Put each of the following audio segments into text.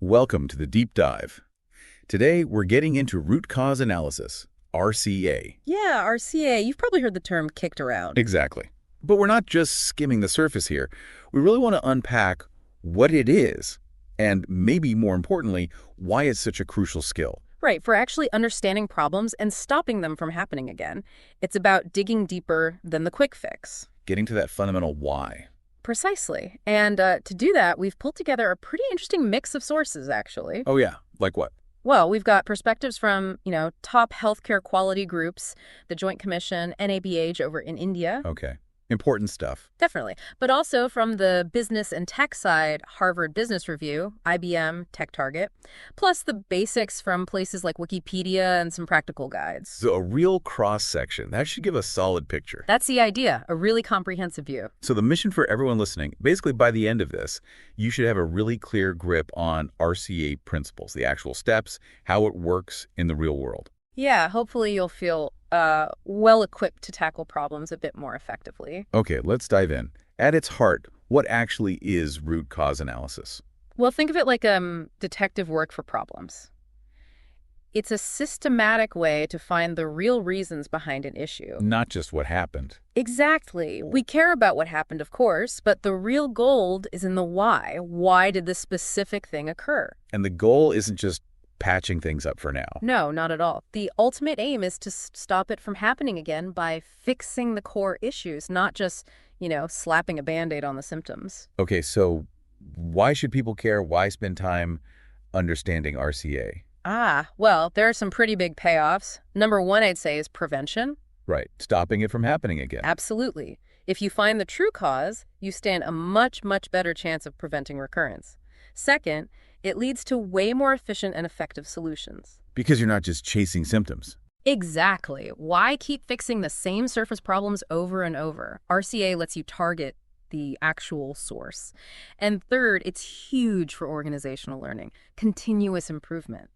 Welcome to the deep dive. Today, we're getting into root cause analysis, RCA. Yeah, RCA. You've probably heard the term kicked around. Exactly. But we're not just skimming the surface here. We really want to unpack what it is, and maybe more importantly, why it's such a crucial skill. Right, for actually understanding problems and stopping them from happening again. It's about digging deeper than the quick fix. Getting to that fundamental why. Precisely. And to do that, we've pulled together a pretty interesting mix of sources, actually. Oh yeah, like what? Well, we've got perspectives from, top healthcare quality groups, the Joint Commission, NABH over in India. Okay. Important stuff. Definitely. But also from the business and tech side, Harvard Business Review, IBM, TechTarget, plus the basics from places like Wikipedia and some practical guides. So a real cross-section. That should give a solid picture. That's the idea, a really comprehensive view. So the mission for everyone listening, basically by the end of this, you should have a really clear grip on RCA principles, the actual steps, how it works in the real world. Yeah, hopefully you'll feel well-equipped to tackle problems a bit more effectively. Okay, let's dive in. At its heart, what actually is root cause analysis? Well, think of it like detective work for problems. It's a systematic way to find the real reasons behind an issue. Not just what happened. Exactly. We care about what happened, of course, but the real gold is in the why. Why did this specific thing occur? And the goal isn't just patching things up for now. No, not at all. The ultimate aim is to stop it from happening again by fixing the core issues, not just, slapping a Band-Aid on the symptoms. Okay, so why should people care? Why spend time understanding RCA? Well, there are some pretty big payoffs. Number one, I'd say, is prevention. Right, stopping it from happening again. Absolutely. If you find the true cause, you stand a much, much better chance of preventing recurrence. Second, it leads to way more efficient and effective solutions. Because you're not just chasing symptoms. Exactly. Why keep fixing the same surface problems over and over? RCA lets you target the actual source. And third, it's huge for organizational learning. Continuous improvement.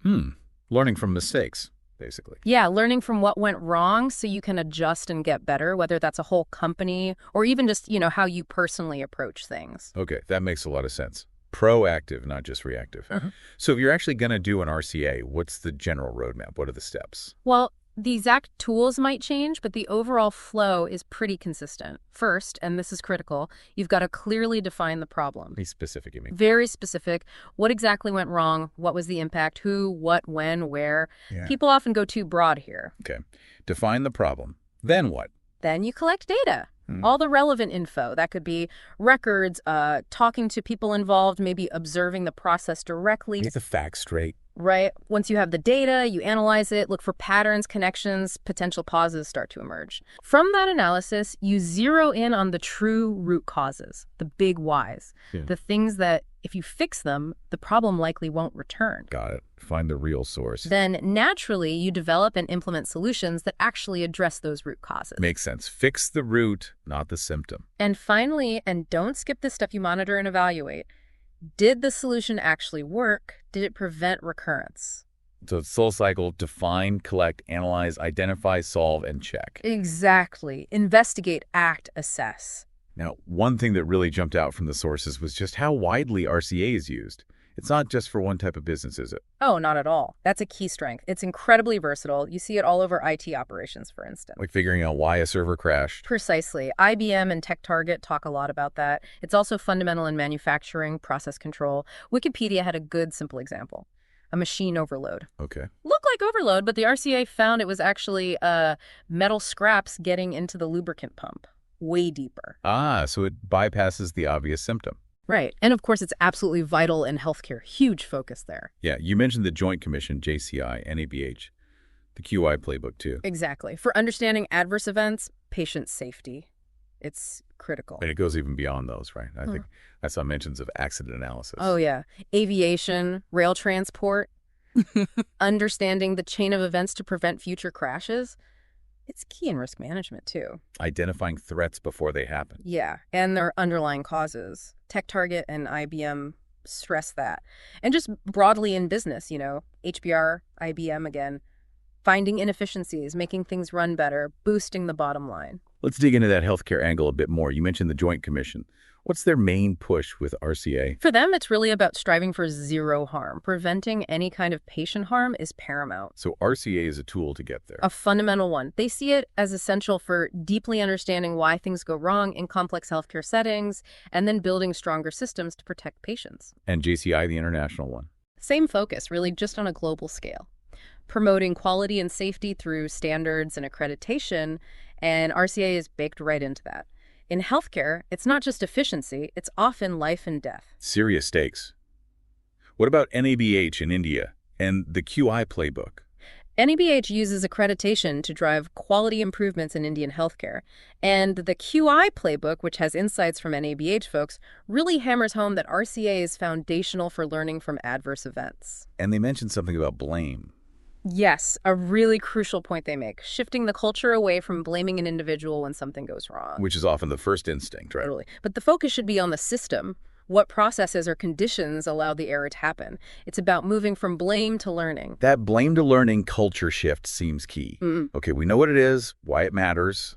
Learning from mistakes, basically. Yeah, learning from what went wrong so you can adjust and get better, whether that's a whole company or even just, how you personally approach things. Okay, that makes a lot of sense. Proactive, not just reactive. So if you're actually going to do an RCA, what's the general roadmap? What are the steps? Well, the exact tools might change, but the overall flow is pretty consistent. First, and this is critical, you've got to clearly define the problem. Be specific, you mean? Very specific. What exactly went wrong? What was the impact? Who, what, when, where? Yeah. People often go too broad here. Okay. Define the problem. Then what? Then you collect data. All the relevant info. That could be records, talking to people involved, maybe observing the process directly. Get the facts straight. Right. Once you have the data, you analyze it, look for patterns, connections, potential causes start to emerge. From that analysis, you zero in on the true root causes, the big whys, the things that if you fix them, the problem likely won't return. Got it. Find the real source. Then naturally, you develop and implement solutions that actually address those root causes. Makes sense. Fix the root, not the symptom. And finally, and don't skip the step you monitor and evaluate, did the solution actually work? Did it prevent recurrence? So it's soul cycle, define, collect, analyze, identify, solve, and check. Exactly. Investigate, act, assess. Now, one thing that really jumped out from the sources was just how widely RCA is used. It's not just for one type of business, is it? Oh, not at all. That's a key strength. It's incredibly versatile. You see it all over IT operations, for instance. Like figuring out why a server crashed. Precisely. IBM and TechTarget talk a lot about that. It's also fundamental in manufacturing, process control. Wikipedia had a good, simple example. A machine overload. Okay. Looked like overload, but the RCA found it was actually metal scraps getting into the lubricant pump. Way deeper. So it bypasses the obvious symptom. Right. And of course, it's absolutely vital in healthcare. Huge focus there. Yeah, you mentioned the Joint Commission, JCI, NABH, the QI playbook too. Exactly. For understanding adverse events, patient safety, it's critical. And it goes even beyond those, right? I think I saw mentions of accident analysis. Oh, yeah. Aviation, rail transport, understanding the chain of events to prevent future crashes. It's key in risk management, too. Identifying threats before they happen. Yeah, and their underlying causes. TechTarget and IBM stress that. And just broadly in business, HBR, IBM again, finding inefficiencies, making things run better, boosting the bottom line. Let's dig into that healthcare angle a bit more. You mentioned the Joint Commission. What's their main push with RCA? For them, it's really about striving for zero harm. Preventing any kind of patient harm is paramount. So RCA is a tool to get there. A fundamental one. They see it as essential for deeply understanding why things go wrong in complex healthcare settings and then building stronger systems to protect patients. And JCI, the international one. Same focus, really, just on a global scale. Promoting quality and safety through standards and accreditation, and RCA is baked right into that. In healthcare, it's not just efficiency, it's often life and death. Serious stakes. What about NABH in India and the QI playbook? NABH uses accreditation to drive quality improvements in Indian healthcare. And the QI playbook, which has insights from NABH folks, really hammers home that RCA is foundational for learning from adverse events. And they mentioned something about blame. Yes, a really crucial point they make, shifting the culture away from blaming an individual when something goes wrong. Which is often the first instinct, right? Totally. But the focus should be on the system. What processes or conditions allow the error to happen? It's about moving from blame to learning. That blame to learning culture shift seems key. Okay, we know what it is, why it matters.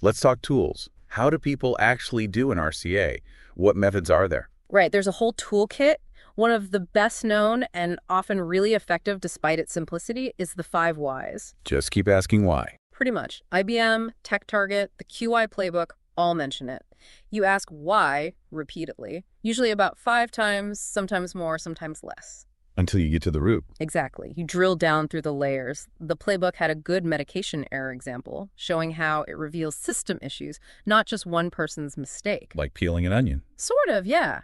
Let's talk tools. How do people actually do an RCA? What methods are there? Right, there's a whole toolkit. One of the best known and often really effective despite its simplicity is the 5 whys. Just keep asking why. Pretty much. IBM, TechTarget, the QI playbook all mention it. You ask why repeatedly, usually about 5 times, sometimes more, sometimes less. Until you get to the root. Exactly. You drill down through the layers. The playbook had a good medication error example, showing how it reveals system issues, not just one person's mistake. Like peeling an onion. Sort of, yeah.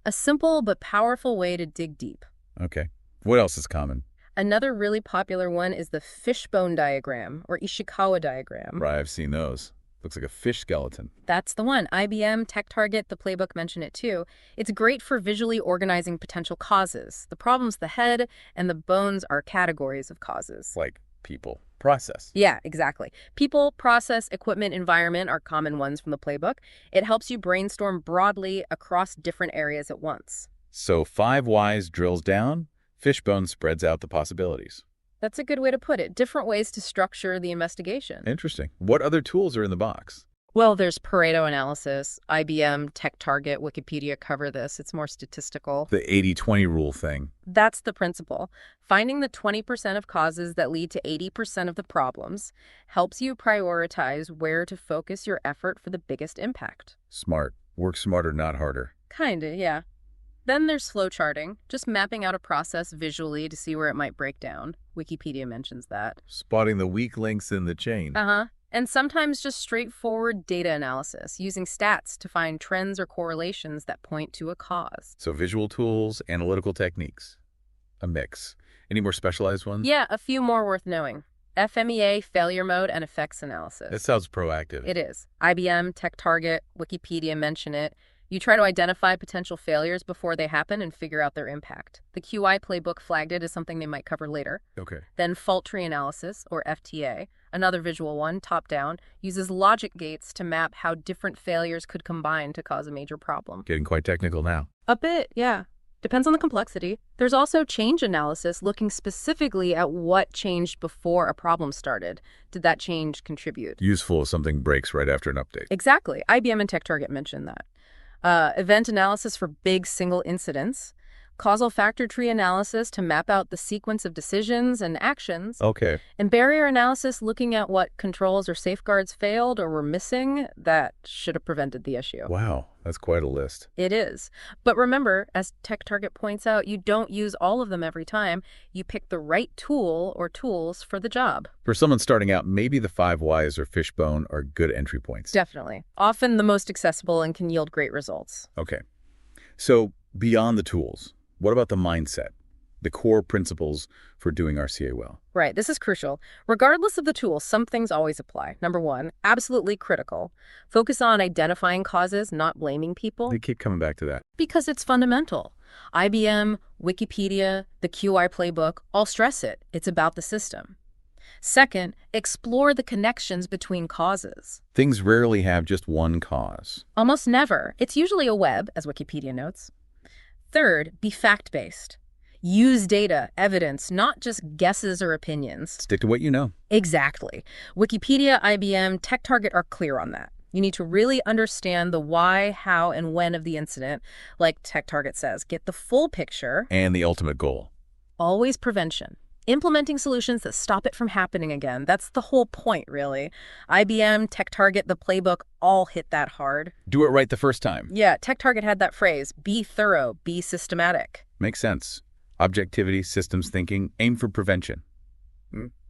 A simple but powerful way to dig deep. Okay. What else is common? Another really popular one is the Fishbone diagram, or Ishikawa diagram. Right, I've seen those. Looks like a fish skeleton. That's the one. IBM, TechTarget, the playbook mention it too. It's great for visually organizing potential causes. The problem's the head, and the bones are categories of causes. Like people, process. Yeah, exactly. People, process, equipment, environment are common ones from the playbook. It helps you brainstorm broadly across different areas at once. So 5 whys drills down, Fishbone spreads out the possibilities. That's a good way to put it. Different ways to structure the investigation. Interesting. What other tools are in the box? Well, there's Pareto analysis. IBM, TechTarget, Wikipedia cover this. It's more statistical. The 80-20 rule thing. That's the principle. Finding the 20% of causes that lead to 80% of the problems helps you prioritize where to focus your effort for the biggest impact. Smart. Work smarter, not harder. Kinda, yeah. Then there's flowcharting, just mapping out a process visually to see where it might break down. Wikipedia mentions that. Spotting the weak links in the chain. And sometimes just straightforward data analysis, using stats to find trends or correlations that point to a cause. So visual tools, analytical techniques. A mix. Any more specialized ones? Yeah, a few more worth knowing. FMEA, failure mode, and effects analysis. That sounds proactive. It is. IBM, TechTarget, Wikipedia mention it. You try to identify potential failures before they happen and figure out their impact. The QI playbook flagged it as something they might cover later. Okay. Then fault tree analysis, or FTA, another visual one, top-down, uses logic gates to map how different failures could combine to cause a major problem. Getting quite technical now. A bit, yeah. Depends on the complexity. There's also change analysis, looking specifically at what changed before a problem started. Did that change contribute? Useful if something breaks right after an update. Exactly. IBM and TechTarget mentioned that. Event analysis for big single incidents, causal factor tree analysis to map out the sequence of decisions and actions, Okay. and barrier analysis looking at what controls or safeguards failed or were missing that should have prevented the issue. Wow, that's quite a list. It is. But remember, as TechTarget points out, you don't use all of them every time. You pick the right tool or tools for the job. For someone starting out, maybe the 5 whys or Fishbone are good entry points. Definitely. Often the most accessible and can yield great results. Okay. So beyond the tools, what about the mindset? The core principles for doing RCA well? Right, this is crucial. Regardless of the tool, some things always apply. Number one, absolutely critical. Focus on identifying causes, not blaming people. They keep coming back to that. Because it's fundamental. IBM, Wikipedia, the QI playbook all stress it. It's about the system. Second, explore the connections between causes. Things rarely have just one cause. Almost never. It's usually a web, as Wikipedia notes. Third, be fact-based. Use data, evidence, not just guesses or opinions. Stick to what you know. Exactly. Wikipedia, IBM, TechTarget are clear on that. You need to really understand the why, how, and when of the incident. Like TechTarget says, get the full picture. And the ultimate goal. Always prevention. Implementing solutions that stop it from happening again. That's the whole point, really. IBM, TechTarget, the playbook all hit that hard. Do it right the first time. Yeah, TechTarget had that phrase, be thorough, be systematic. Makes sense. Objectivity, systems thinking, aim for prevention.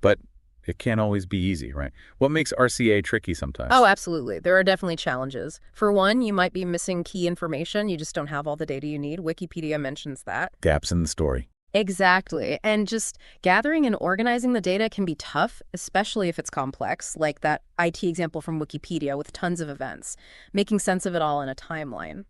But it can't always be easy, right? What makes RCA tricky sometimes? Oh, absolutely. There are definitely challenges. For one, you might be missing key information. You just don't have all the data you need. Wikipedia mentions that. Gaps in the story. Exactly. And just gathering and organizing the data can be tough, especially if it's complex, like that IT example from Wikipedia with tons of events. Making sense of it all in a timeline.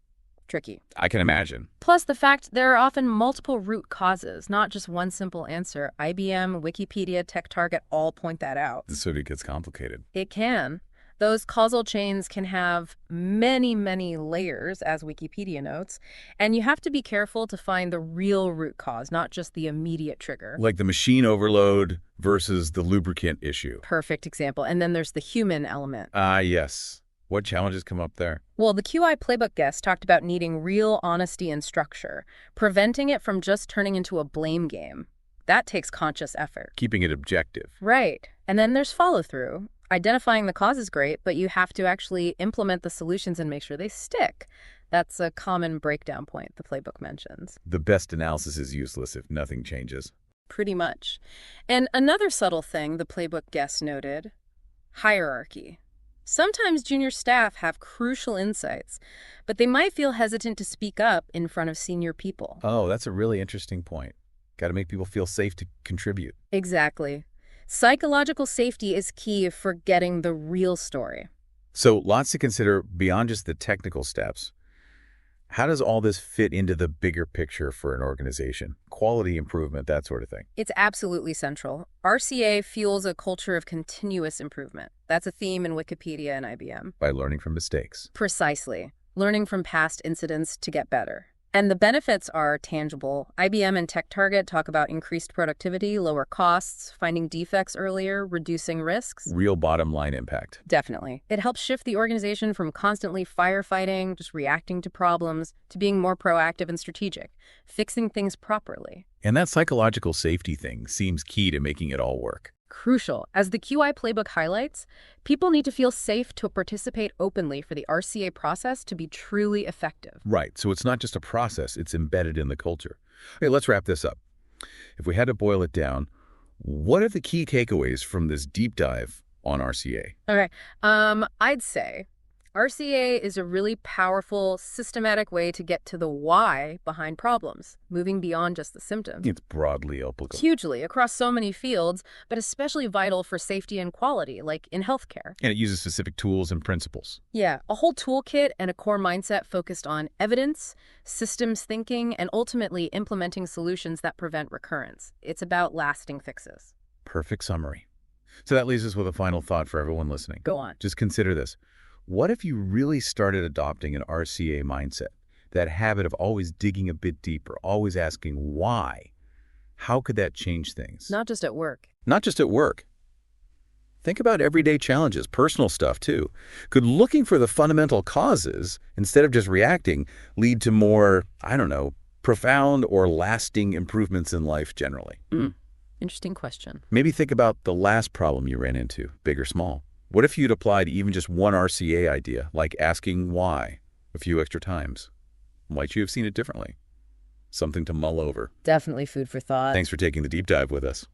Tricky. I can imagine. Plus the fact there are often multiple root causes, not just one simple answer. IBM, Wikipedia, TechTarget all point that out. So it gets complicated. It can. Those causal chains can have many, many layers, as Wikipedia notes, and you have to be careful to find the real root cause, not just the immediate trigger. Like the machine overload versus the lubricant issue. Perfect example. And then there's the human element. Yes. What challenges come up there? Well, the QI playbook guest talked about needing real honesty and structure, preventing it from just turning into a blame game. That takes conscious effort. Keeping it objective. Right. And then there's follow-through. Identifying the cause is great, but you have to actually implement the solutions and make sure they stick. That's a common breakdown point the playbook mentions. The best analysis is useless if nothing changes. Pretty much. And another subtle thing the playbook guest noted, hierarchy. Sometimes junior staff have crucial insights, but they might feel hesitant to speak up in front of senior people. Oh, that's a really interesting point. Got to make people feel safe to contribute. Exactly. Psychological safety is key for getting the real story. So lots to consider beyond just the technical steps. How does all this fit into the bigger picture for an organization? Quality improvement, that sort of thing. It's absolutely central. RCA fuels a culture of continuous improvement. That's a theme in Wikipedia and IBM. By learning from mistakes. Precisely. Learning from past incidents to get better. And the benefits are tangible. IBM and TechTarget talk about increased productivity, lower costs, finding defects earlier, reducing risks. Real bottom line impact. Definitely. It helps shift the organization from constantly firefighting, just reacting to problems, to being more proactive and strategic, fixing things properly. And that psychological safety thing seems key to making it all work. Crucial. As the QI playbook highlights, people need to feel safe to participate openly for the RCA process to be truly effective. Right. So it's not just a process, it's embedded in the culture. Okay, let's wrap this up. If we had to boil it down, what are the key takeaways from this deep dive on RCA? Okay. I'd say RCA is a really powerful, systematic way to get to the why behind problems, moving beyond just the symptoms. It's broadly applicable. Hugely, across so many fields, but especially vital for safety and quality, like in healthcare. And it uses specific tools and principles. Yeah, a whole toolkit and a core mindset focused on evidence, systems thinking, and ultimately implementing solutions that prevent recurrence. It's about lasting fixes. Perfect summary. So that leaves us with a final thought for everyone listening. Go on. Just consider this. What if you really started adopting an RCA mindset? That habit of always digging a bit deeper, always asking why. How could that change things? Not just at work. Not just at work. Think about everyday challenges, personal stuff too. Could looking for the fundamental causes, instead of just reacting, lead to more, profound or lasting improvements in life generally? Interesting question. Maybe think about the last problem you ran into, big or small. What if you'd applied even just one RCA idea, like asking why a few extra times? Might you have seen it differently? Something to mull over. Definitely food for thought. Thanks for taking the deep dive with us.